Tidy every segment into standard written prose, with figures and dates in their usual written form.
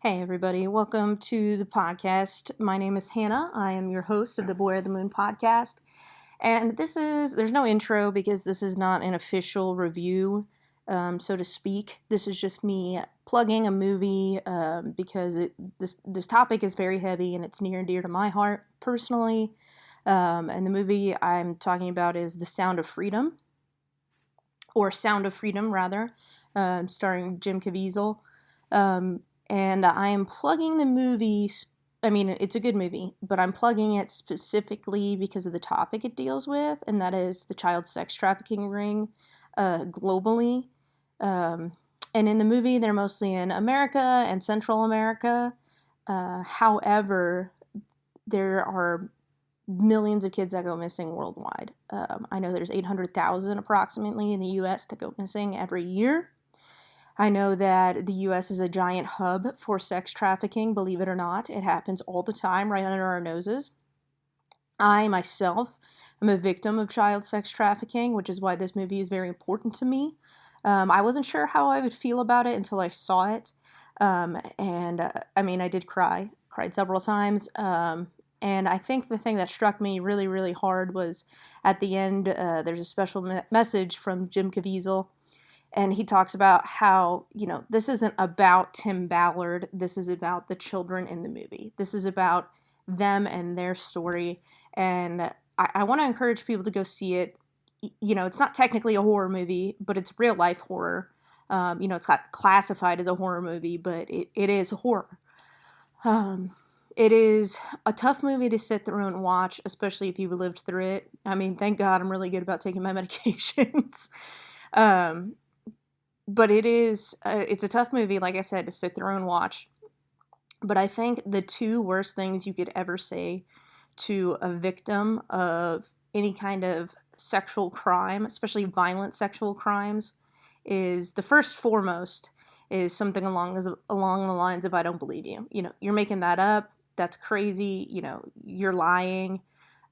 Hey, everybody. Welcome to the podcast. My name is Hannah. I am your host of the Boy of the Moon podcast. And there's no intro because this is not an official review, so to speak. This is just me plugging a movie because this topic is very heavy and it's near and dear to my heart personally. And the movie I'm talking about is The Sound of Freedom, or Sound of Freedom, rather, starring Jim Caviezel. And I am plugging the movie. I mean, it's a good movie, but I'm plugging it specifically because of the topic it deals with, and that is the child sex trafficking ring globally. And in the movie, they're mostly in America and Central America. However, there are millions of kids that go missing worldwide. I know there's 800,000 approximately in the U.S. that go missing every year. I know that the U.S. is a giant hub for sex trafficking, believe it or not. It happens all the time, right under our noses. I, myself, am a victim of child sex trafficking, which is why this movie is very important to me. I wasn't sure how I would feel about it until I saw it. I did cry. Cried several times. And I think the thing that struck me really, really hard was at the end, there's a special message from Jim Caviezel. And he talks about how, this isn't about Tim Ballard. This is about the children in the movie. This is about them and their story. And I want to encourage people to go see it. It's not technically a horror movie, but it's real life horror. It's got classified as a horror movie, but it is horror. It is a tough movie to sit through and watch, especially if you've lived through it. I mean, thank God I'm really good about taking my medications. But it's a tough movie, like I said, to sit through and watch. But I think the two worst things you could ever say to a victim of any kind of sexual crime, especially violent sexual crimes, is the first foremost is something along the lines of, I don't believe you. You're making that up. That's crazy. You're lying.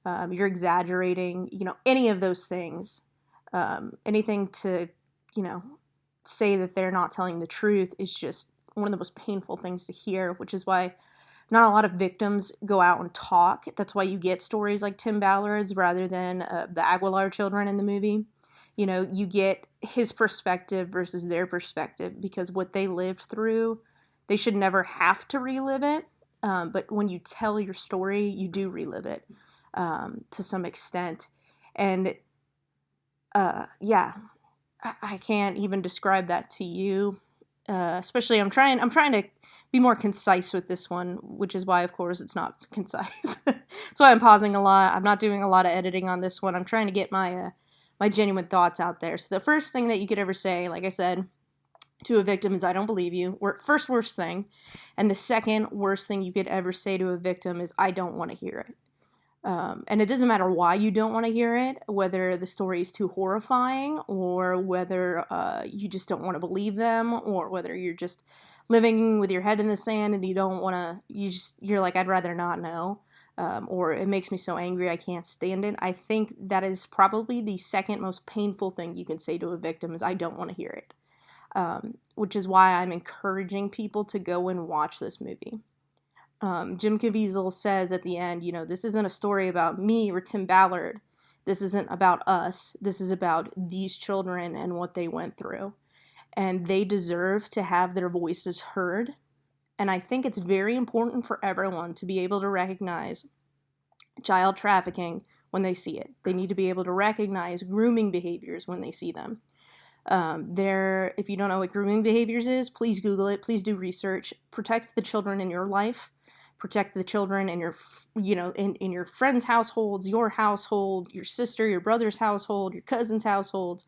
You're exaggerating. Any of those things. Anything to, say that they're not telling the truth is just one of the most painful things to hear, which is why not a lot of victims go out and talk. That's why you get stories like Tim Ballard's rather than the Aguilar children in the movie. You get his perspective versus their perspective, because what they lived through, they should never have to relive it. But when you tell your story, you do relive it to some extent. And I can't even describe that to you. Especially, I'm trying to be more concise with this one, which is why, of course, it's not concise. That's why I'm pausing a lot. I'm not doing a lot of editing on this one. I'm trying to get my genuine thoughts out there. So the first thing that you could ever say, like I said, to a victim is, I don't believe you. First worst thing. And the second worst thing you could ever say to a victim is, I don't want to hear it. And it doesn't matter why you don't want to hear it, whether the story is too horrifying, or whether you just don't want to believe them, or whether you're just living with your head in the sand and you don't want to, you're like, I'd rather not know, or it makes me so angry I can't stand it. I think that is probably the second most painful thing you can say to a victim is, I don't want to hear it, which is why I'm encouraging people to go and watch this movie. Jim Caviezel says at the end, this isn't a story about me or Tim Ballard. This isn't about us. This is about these children and what they went through. And they deserve to have their voices heard. And I think it's very important for everyone to be able to recognize child trafficking when they see it. They need to be able to recognize grooming behaviors when they see them. If you don't know what grooming behaviors is, please Google it. Please do research. Protect the children in your life. Protect the children in your, in your friends' households, your household, your sister, your brother's household, your cousin's households.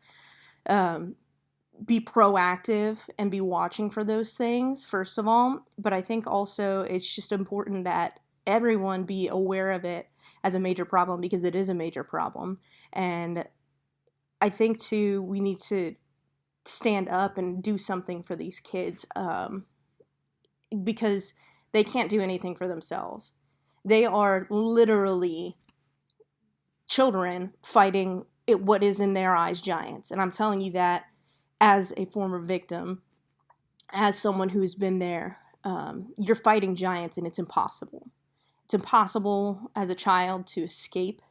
Be proactive and be watching for those things, first of all. But I think also it's just important that everyone be aware of it as a major problem, because it is a major problem. And I think, too, we need to stand up and do something for these kids, because they can't do anything for themselves. They are literally children fighting what is in their eyes giants. And I'm telling you that as a former victim, as someone who's been there, you're fighting giants and it's impossible. It's impossible as a child to escape,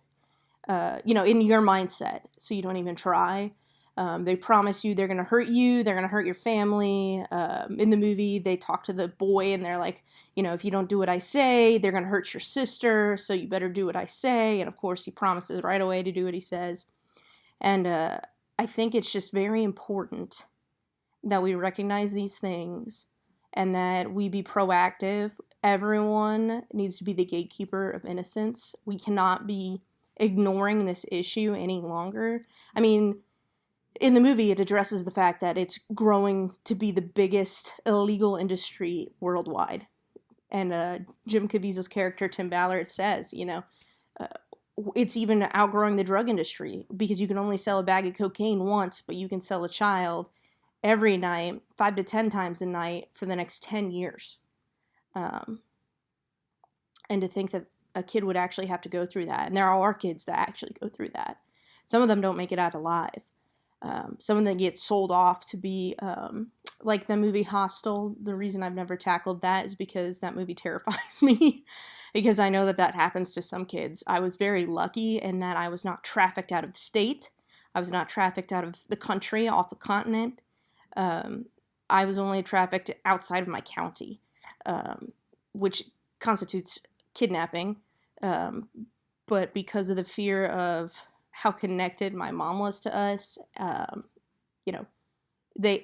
in your mindset, so you don't even try. They promise you they're going to hurt you, they're going to hurt your family. In the movie, they talk to the boy and they're like, if you don't do what I say, they're going to hurt your sister, so you better do what I say. And of course, he promises right away to do what he says. And I think it's just very important that we recognize these things and that we be proactive. Everyone needs to be the gatekeeper of innocence. We cannot be ignoring this issue any longer. I mean, in the movie, it addresses the fact that it's growing to be the biggest illegal industry worldwide. And Jim Caviezel's character, Tim Ballard, says, it's even outgrowing the drug industry because you can only sell a bag of cocaine once, but you can sell a child every night, 5 to 10 times a night for the next 10 years. And to think that a kid would actually have to go through that. And there are kids that actually go through that. Some of them don't make it out alive. Some of them get sold off to be, like the movie Hostel. The reason I've never tackled that is because that movie terrifies me. Because I know that happens to some kids. I was very lucky in that I was not trafficked out of the state. I was not trafficked out of the country, off the continent. I was only trafficked outside of my county, which constitutes kidnapping. But because of the fear of how connected my mom was to us,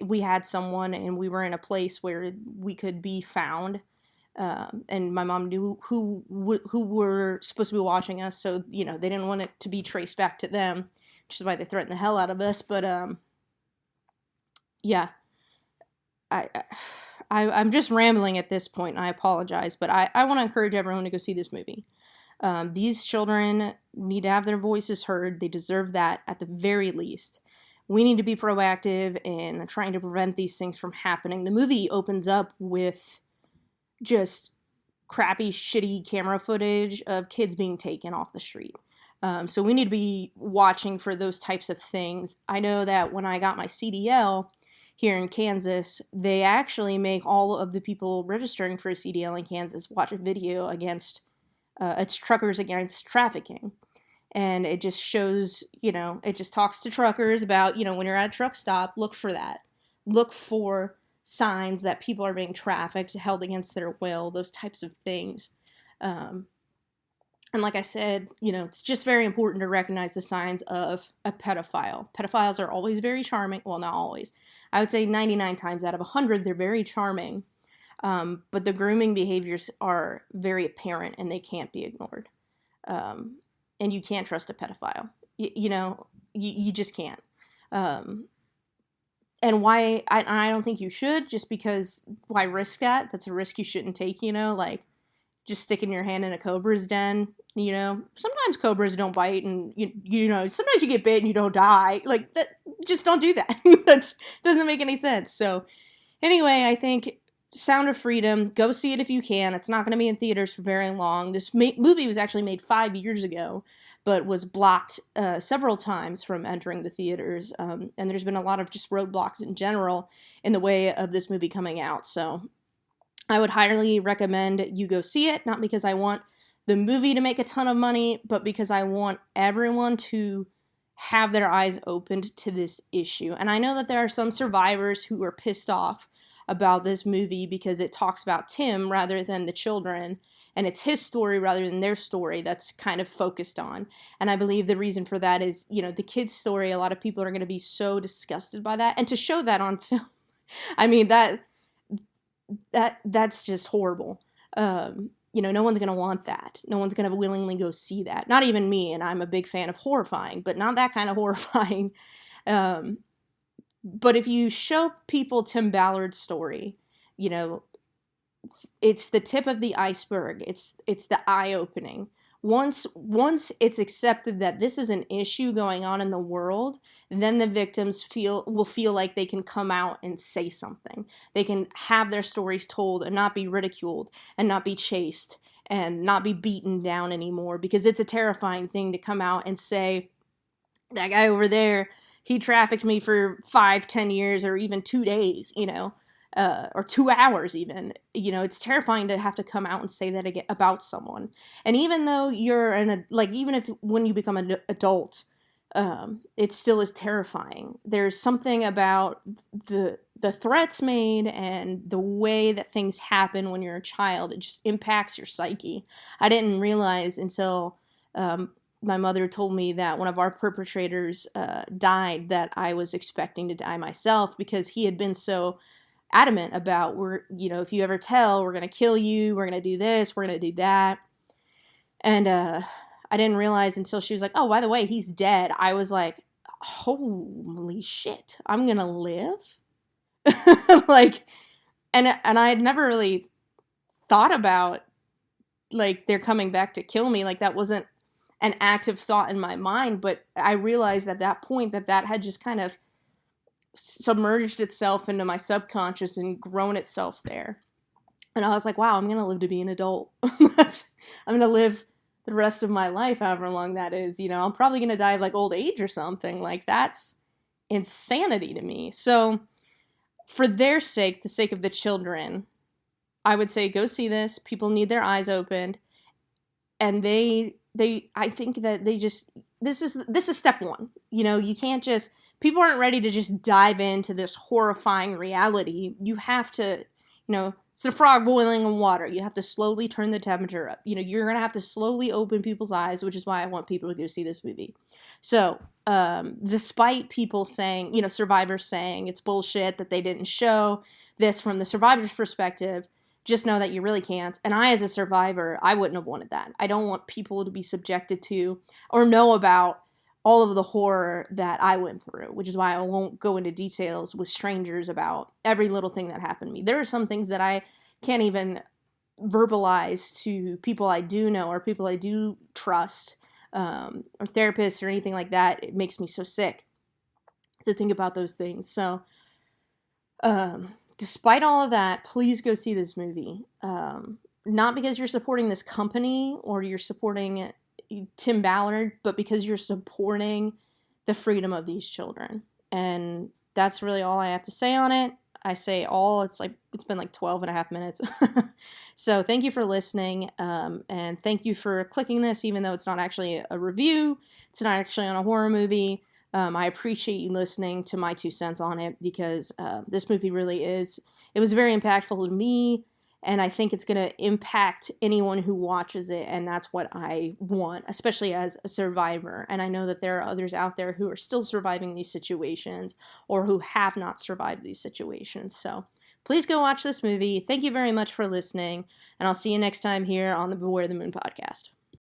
we had someone and we were in a place where we could be found. And my mom knew who were supposed to be watching us. So, they didn't want it to be traced back to them, which is why they threatened the hell out of us. But, yeah, I'm just rambling at this point, and I apologize. But I want to encourage everyone to go see this movie. These children need to have their voices heard. They deserve that at the very least. We need to be proactive in trying to prevent these things from happening. The movie opens up with just crappy, shitty camera footage of kids being taken off the street. So we need to be watching for those types of things. I know that when I got my CDL here in Kansas, they actually make all of the people registering for a CDL in Kansas watch a video against it's Truckers Against Trafficking. And it just shows, it just talks to truckers about, when you're at a truck stop, look for that. Look for signs that people are being trafficked, held against their will, those types of things. And like I said, it's just very important to recognize the signs of a pedophile. Pedophiles are always very charming. Well, not always. I would say 99 times out of 100, they're very charming. But the grooming behaviors are very apparent and they can't be ignored. And you can't trust a pedophile. You just can't. And why, I don't think you should, just because why risk that? That's a risk you shouldn't take, like just sticking your hand in a cobra's den, Sometimes cobras don't bite and, sometimes you get bit and you don't die. Like, that, just don't do that. That doesn't make any sense. So, anyway, I think Sound of Freedom, go see it if you can. It's not going to be in theaters for very long. This movie was actually made 5 years ago, but was blocked several times from entering the theaters. And there's been a lot of just roadblocks in general in the way of this movie coming out. So I would highly recommend you go see it, not because I want the movie to make a ton of money, but because I want everyone to have their eyes opened to this issue. And I know that there are some survivors who are pissed off about this movie because it talks about Tim rather than the children, and it's his story rather than their story that's kind of focused on. And I believe the reason for that is, the kid's story, a lot of people are going to be so disgusted by that, and to show that on film, I mean, that's just horrible. No one's going to want that. No one's going to willingly go see that. Not even me, and I'm a big fan of horrifying, but not that kind of horrifying. But if you show people Tim Ballard's story, it's the tip of the iceberg. It's the eye-opening. Once it's accepted that this is an issue going on in the world, then the victims will feel like they can come out and say something. They can have their stories told and not be ridiculed and not be chased and not be beaten down anymore, because it's a terrifying thing to come out and say, that guy over there, he trafficked me for 5-10 years or even 2 days, or 2 hours even. You know, it's terrifying to have to come out and say that again about someone. And even though you're even if when you become an adult, it still is terrifying. There's something about the threats made and the way that things happen when you're a child. It just impacts your psyche. I didn't realize until my mother told me that one of our perpetrators died, that I was expecting to die myself, because he had been so adamant about, if you ever tell, we're going to kill you, we're going to do this, we're going to do that. And I didn't realize until she was like, oh, by the way, he's dead. I was like, holy shit, I'm going to live? Like, and I had never really thought about, like, they're coming back to kill me. Like, that wasn't an active thought in my mind, but I realized at that point that had just kind of submerged itself into my subconscious and grown itself there. And I was like, wow, I'm going to live to be an adult. I'm going to live the rest of my life, however long that is. You know, I'm probably going to die of like old age or something. Like, that's insanity to me. So for their sake, the sake of the children, I would say go see this. People need their eyes opened. And I think that this is step one. You know, you can't just, people aren't ready to just dive into this horrifying reality. You have to, it's a frog boiling in water. You have to slowly turn the temperature up. You know, you're going to have to slowly open people's eyes, which is why I want people to go see this movie. So, despite people saying, survivors saying it's bullshit that they didn't show this from the survivor's perspective, just know that you really can't. And I, as a survivor, I wouldn't have wanted that. I don't want people to be subjected to or know about all of the horror that I went through, which is why I won't go into details with strangers about every little thing that happened to me. There are some things that I can't even verbalize to people I do know or people I do trust, or therapists or anything like that. It makes me so sick to think about those things. So, despite all of that, please go see this movie. Not because you're supporting this company or you're supporting Tim Ballard, but because you're supporting the freedom of these children. And that's really all I have to say on it. I say all, it's been like 12 and a half minutes. So thank you for listening. And thank you for clicking this, even though it's not actually a review. It's not actually on a horror movie. I appreciate you listening to my 2 cents on it, because this movie really is, it was very impactful to me, and I think it's going to impact anyone who watches it, and that's what I want, especially as a survivor. And I know that there are others out there who are still surviving these situations or who have not survived these situations. So please go watch this movie. Thank you very much for listening, and I'll see you next time here on the Beware the Moon podcast.